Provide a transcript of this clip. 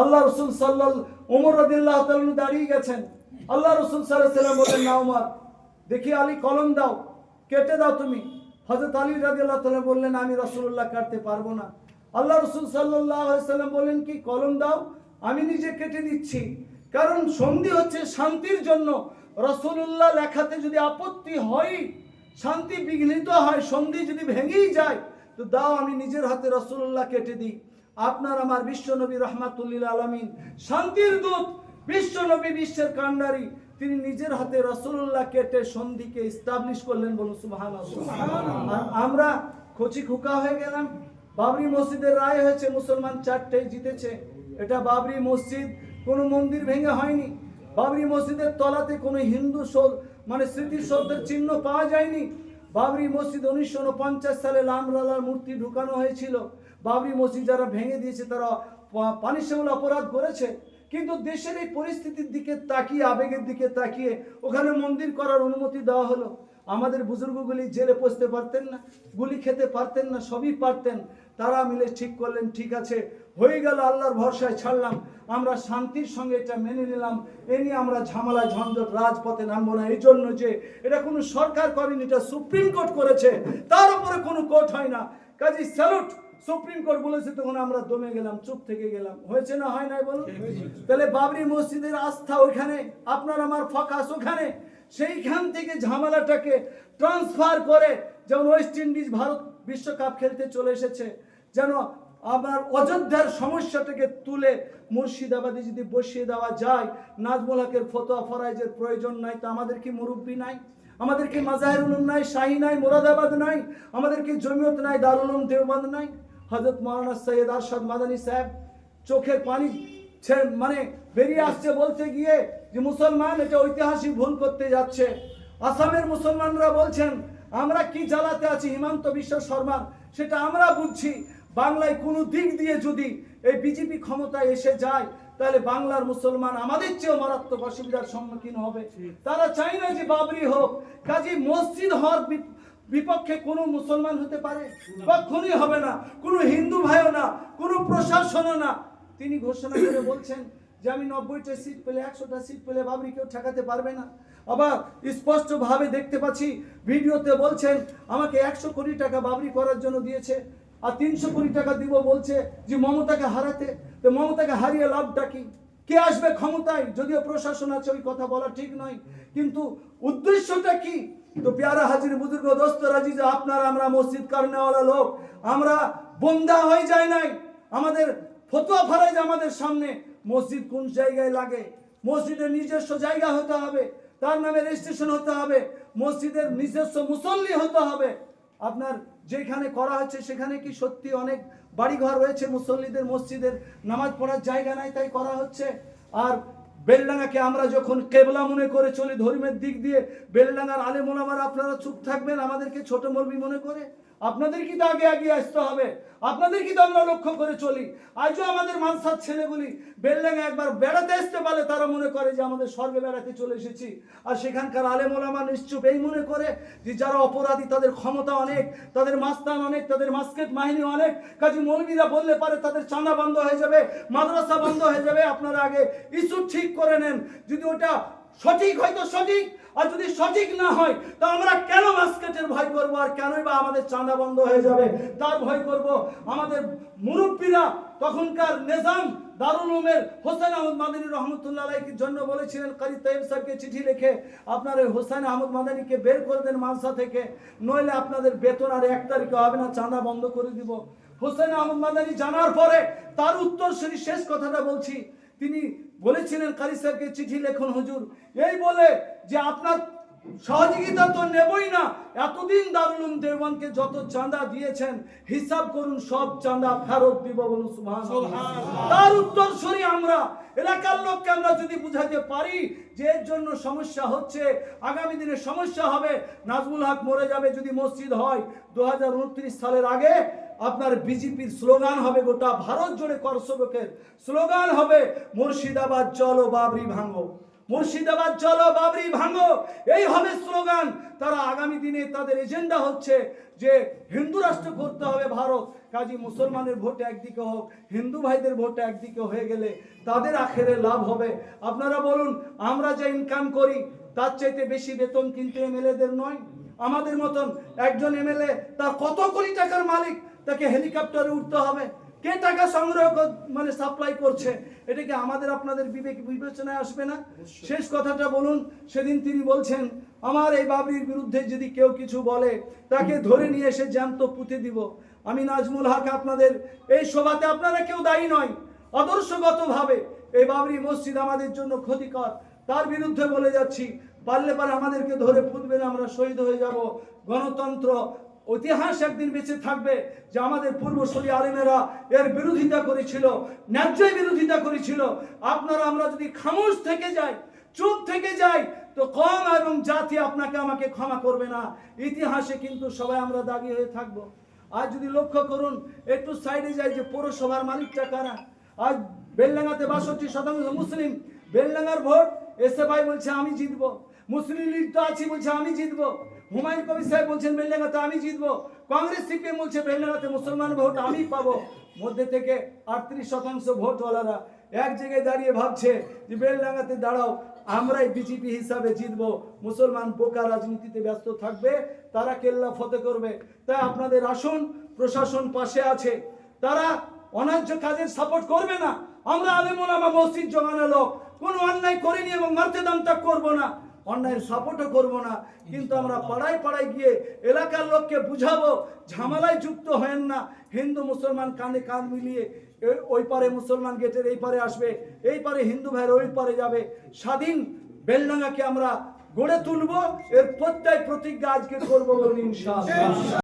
আল্লাহ রসুল ওমর রাদিয়াল্লাহু তাআলা দাঁড়িয়ে গেছেন। আল্লাহ রসুল সাল্লাল্লাহু আলাইহি ওয়াসাল্লাম বলেন, না ওমর, দেখি আলী কলম দাও, কেটে দাও তুমি। হযরত আলী রাদিয়াল্লাহু তাআলা বললেন, আমি রাসূলুল্লাহ কাটতে পারবো না। আল্লাহ রসুল সাল্লাল্লাহু আলাইহি ওয়াসাল্লাম বলেন কি, কলম দাও, আমি নিজে কেটে দিচ্ছি। কারণ সন্ধি হচ্ছে শান্তির জন্য। রাসূলুল্লাহ লেখাতে যদি আপত্তি হয়, শান্তি বিঘ্নিত হয়, সন্ধি যদি ভেঙেই যায়, তো দাও আমি নিজের হাতে রাসূলুল্লাহ কেটে দিই। আপনার আমার বিশ্বনবী রাহমাতুল্লিল আলামিন, শান্তির দূত, বিশ্বনবী, বিশ্বের কান্ডারি, তিনি নিজের হাতে রাসূলুল্লাহ কেটে সন্ধিকে এস্টাবলিশ করলেন। বলুন সুবহানাল্লাহ। আমরা কচি খোকা হয়ে গেলাম। বাবরি মসজিদের রায় হয়েছে, মুসলমান 4টে জিতেছে। এটা বাবরি মসজিদ কোনো মন্দির ভেঙে হয়নি। বাবরি মসজিদের তলাতে কোনো হিন্দু স্মৃতিসৌধের চিহ্ন পাওয়া যায়নি। বাবরি মসজিদ 1949 সালে লামলালার মূর্তি ঢুকানো হয়েছিল। বাবরি মসজিদ যারা ভেঙে দিয়েছে তারা পানিশবল অপরাধ করেছে। কিন্তু দেশের এই পরিস্থিতির দিকে তাকিয়ে, আবেগের দিকে তাকিয়ে ওখানে মন্দির করার অনুমতি দেওয়া হলো। আমাদের বুজুর্গগুলি জেলে পৌঁছতে পারতেন না, গুলি খেতে পারতেন না, সবই পারতেন। তারা মিলে ঠিক করলেন, ঠিক আছে, হয়ে গেল, আল্লাহর ভরসায় ছাড়লাম, আমরা শান্তির সঙ্গে এটা মেনে নিলাম। এ নিয়ে আমরা ঝামেলা ঝঞ্ঝট রাজপথে নামবো না। এই জন্য যে এটা কোনো সরকার করেনি, এটা সুপ্রিম কোর্ট করেছে, তার উপরে কোনো কোর্ট হয় না। কাজী স্যালুট, সুপ্রিম কোর্ট বলেছে, তখন আমরা দমে গেলাম, চুপ থেকে গেলাম। হয়েছে না হয় নাই বলুন? তাহলে বাবরি মসজিদের আস্থা ওইখানে, আপনার আমার ফোকাস ওখানে। সেইখান থেকে ঝামেলাটাকে ট্রান্সফার করে, যেমন ওয়েস্ট ইন্ডিজ ভারত বিশ্বকাপ খেলতে চলে এসেছে, যেন আবার অযোধ্যার সমস্যাটাকে তুলে মুর্শিদাবাদে যদি বসিয়ে দেওয়া যায়। নাজমুল হকের ফতোয়া ফরাইজের প্রয়োজন নাই, তো আমাদের কি মুরব্বী নাই? আমাদের কি মাজাহির উলুম নাই, শাহী নাই, মোরাদাবাদ নাই? আমাদের কি জমিয়ত নাই, দারুল উলুম দেওবন্দ নাই? হযরত মাওলানা সৈয়দ আরশাদ মাদানী সাহেব চোখের পানি বেরিয়ে আসছে বলতে গিয়ে যে মুসলমান এটা ঐতিহাসিক ভুল করতে যাচ্ছে। আসামের মুসলমানরা বলছেন, আমরা কি জ্বালাতে আছি হিমন্ত বিশ্ব শর্মা, সেটা আমরা বুঝছি। বাংলায় কোনো দিক দিয়ে যদি এই বিজেপি ক্ষমতায় এসে যায়, তাহলে বাংলার মুসলমান আমাদের চেয়েও মারাত্মক অসুবিধার সম্মুখীন হবে। তারা চায় না যে বাবরি হোক। কাজী মসজিদ হওয়ার বিপক্ষে কোনো মুসলমান হতে পারে? কখনই হবে না। কোনো হিন্দু ভাইও না, কোনো প্রশাসনও না। তিনি ঘোষণা করে বলছেন যে আমি 90টা সিট পেলে, 100টা সিট পেলে বাবরি কেউ ঠেকাতে পারবে না। আবার স্পষ্টভাবে দেখতে পাচ্ছি ভিডিওতে বলছেন, আমাকে 100 কোটি টাকা বাবরি করার জন্য দিয়েছে, আর 300 কোটি টাকা দিব বলছে যে মমতাকে হারাতে। তো মমতাকে হারিয়ে লাভটা কি? কে আসবে ক্ষমতায়? যদিও প্রশাসন আছে, ওই কথা বলা ঠিক নয়, কিন্তু উদ্দেশ্যটা কি? তো প্যারা হাজির, বুজুর্গ, দোস্ত, রাজিজ, আপনারা আমরা মসজিদ কারণেওয়ালা লোক, আমরা বন্দা হয়ে যায় নাই। আমাদের ফতোয়া ফরাইজ আমাদের সামনে। মসজিদ কোন জায়গায় লাগে? মসজিদের নিজস্ব জায়গা হতে হবে, তার নামে রেজিস্ট্রেশন হতে হবে, মসজিদের নিজস্ব মুসল্লি হতে হবে। আপনার যেখানে করা হচ্ছে সেখানে কি সত্যি অনেক বাড়িঘর রয়েছে মুসল্লিদের, মসজিদের নামাজ পড়ার জায়গা নাই, তাই করা হচ্ছে? আর বেলডাঙ্গাকে আমরা যখন কেবলা মনে করে চলি ধর্মের দিক দিয়ে, বেলডাঙ্গার আলেম ওলামারা আপনারা চুপ থাকবেন আমাদেরকে ছোট মৌলবি মনে করে? আপনাদের কি তো আগে আগে আসতে হবে? আপনাদের কি তো আমরা লক্ষ্য করে চলি? আজও আমাদের মানসার ছেলেগুলি বেলডাঙ্গা একবার বেড়াতে আসতে পারলে তারা মনে করে যে আমাদের স্বর্গে বেড়াতে চলে এসেছি। আর সেখানকার আলেম ওলামা নিশ্চুপ এই মনে করে যে যারা অপরাধী তাদের ক্ষমতা অনেক, তাদের মাস্তান অনেক, তাদের মাস্কেট বাহিনী অনেক। কাজী মৌলবীরা বললে পারে তাদের চাঁদা বন্ধ হয়ে যাবে, মাদ্রাসা বন্ধ হয়ে যাবে। আপনারা আগে ইস্যু ঠিক করে নেন। যদি ওটা সঠিক হয় তো সঠিক, আর যদি সঠিক না হয় তা আমরা কেন মাস্কেটের ভয় করবো? আর কেনই বা আমাদের চাঁদা বন্ধ হয়ে যাবে তার ভয় করব? আমাদের মুরব্বীরা তখনকার নিজাম দারুল উলুমের হোসেন আহমদ মাদানী রহমতুল্লাহ আলাইহির জন্য বলেছিলেন, কারি তাইব সাহেবকে চিঠি লিখে আপনার এই হোসেন আহমদ মাদানীকে বের করে দেন মানসা থেকে, নইলে আপনাদের বেতন আর 1 তারিখে হবে না, চাঁদা বন্ধ করে দিব। হোসেন আহমদ মাদানী জানার পরে তার উত্তরসূরি শেষ কথাটা বলছি, তিনি বলেছিলেন, কারি সাহেবকে চিঠি লেখুন হুজুর, এই বলে যে আপনার সহযোগিতা তো নেবই না, এতদিন দারুল উলুম দেওবন্দকে যত চাঁদা দিয়েছেন হিসাব করুন, সব চাঁদা ফেরত দিব। বলুন সুবহানাল্লাহ। তার উত্তরসূরি আমরা এলাকার লোককে আমরা যদি বুঝাতে পারি যে এর জন্য সমস্যা হচ্ছে, আগামী দিনে সমস্যা হবে, নাজমুল হক মরে যাবে যদি মসজিদ হয়, 2029 সালের আগে আপনার বিজেপির স্লোগান হবে, গোটা ভারত জুড়ে করসবকের স্লোগান হবে, মুর্শিদাবাদ চলো বাবরি ভাঙো। মুর্শিদাবাদ চলো, বাবরি ভাঙো, এই হবে স্লোগান। তারা আগামী দিনে তাদের এজেন্ডা হচ্ছে যে হিন্দু রাষ্ট্র করতে হবে ভারত। কাজী মুসলমানের ভোট একদিকে হোক, হিন্দু ভাইদের ভোট একদিকে হয়ে গেলে তাদের আখেরে লাভ হবে। আপনারা বলুন, আমরা যে ইনকাম করি তার চাইতে বেশি বেতন কিন্তু এমএলএদের নয়। আমাদের মতন একজন এমএলএ তার কত কোটি টাকার মালিক, তাকে হেলিকপ্টারে উঠতে হবে। কে টাকা সংগ্রহ মানে সাপ্লাই করছে, এটা কি আমাদের আপনাদের বিবেক বিবেচনায় আসবে না? শেষ কথাটা বলুন, সেদিন তিনি বলছেন আমার এই বাবরির বিরুদ্ধে যদি কেউ কিছু বলে তাকে ধরে নিয়ে এসে জ্যান্ত পুঁতে দিব। আমি নাজমুল হক, আপনাদের এই সভাতে আপনারা কেউ দায়ী নয়। আদর্শগতভাবে এই বাবরি মসজিদ আমাদের জন্য ক্ষতিকর, তার বিরুদ্ধে বলে যাচ্ছি। পারলে পারে আমাদেরকে ধরে পুঁতবেন, আমরা শহীদ হয়ে যাব। গণতন্ত্র ইতিহাস একদিন বেঁচে থাকবে যে আমাদের পূর্বসূরি আলেমেরা এর বিরোধিতা করেছিল, ন্যায্য বিরোধিতা করেছিল। আপনারা আমরা যদি খামোশ থেকে যাই, চুপ থেকে যাই, তো কম এবং জাতি আপনাকে আমাকে ক্ষমা করবে না। ইতিহাসে কিন্তু সবাই আমরা দাগি হয়ে থাকবো। আজ যদি লক্ষ্য করুন, একটু সাইডে যাই, যে পৌরসভার মালিকটা কারা? আজ বেলডাঙ্গাতে 62% মুসলিম। বেলডাঙ্গার ভোট এসএফআই বলছে আমি জিতবো, মুসলিম লীগ তো আছি বলছে আমি জিতবো, হুমায়ুন কবির সাহেব বলছেন বেলডাঙ্গাতে আমি জিতবো, কংগ্রেস সিপিএম বলছে বেলডাঙ্গাতে মুসলমান ভোট আমি পাবো। মধ্যে থেকে 38% ভোটওয়ালারা এক জায়গায় দাঁড়িয়ে ভাবছে যে বেলডাঙ্গাতে দাঁড়াও, আমরাই বিজেপি হিসাবে জিতবো। মুসলমান বোকা রাজনীতিতে ব্যস্ত থাকবে, তারা কেল্লা ফতে করবে। তাই আপনাদের আসুন, প্রশাসন পাশে আছে, তারা অন্যায্য কাজের সাপোর্ট করবে না। আমরা আলেম ওলামা মসজিদ জমানো লোক, কোনো অন্যায় করিনি এবং মারতে দামটা করবো না, অন্যায়ের সাপোর্টও করবো না। কিন্তু আমরা পাড়ায় পাড়ায় গিয়ে এলাকার লোককে বুঝাবো, ঝামেলায় যুক্ত হেন না। হিন্দু মুসলমান কাঁধে কাঁধ মিলিয়ে ওই পারে মুসলমান গেটের এই পারে আসবে, এই পারে হিন্দু ভাইয়ের ওই পারে যাবে। স্বাধীন বেলডাঙ্গাকে আমরা গড়ে তুলবো, এর প্রত্যয় প্রতিজ্ঞা আজকে করবো বলে ইনশাআল্লাহ।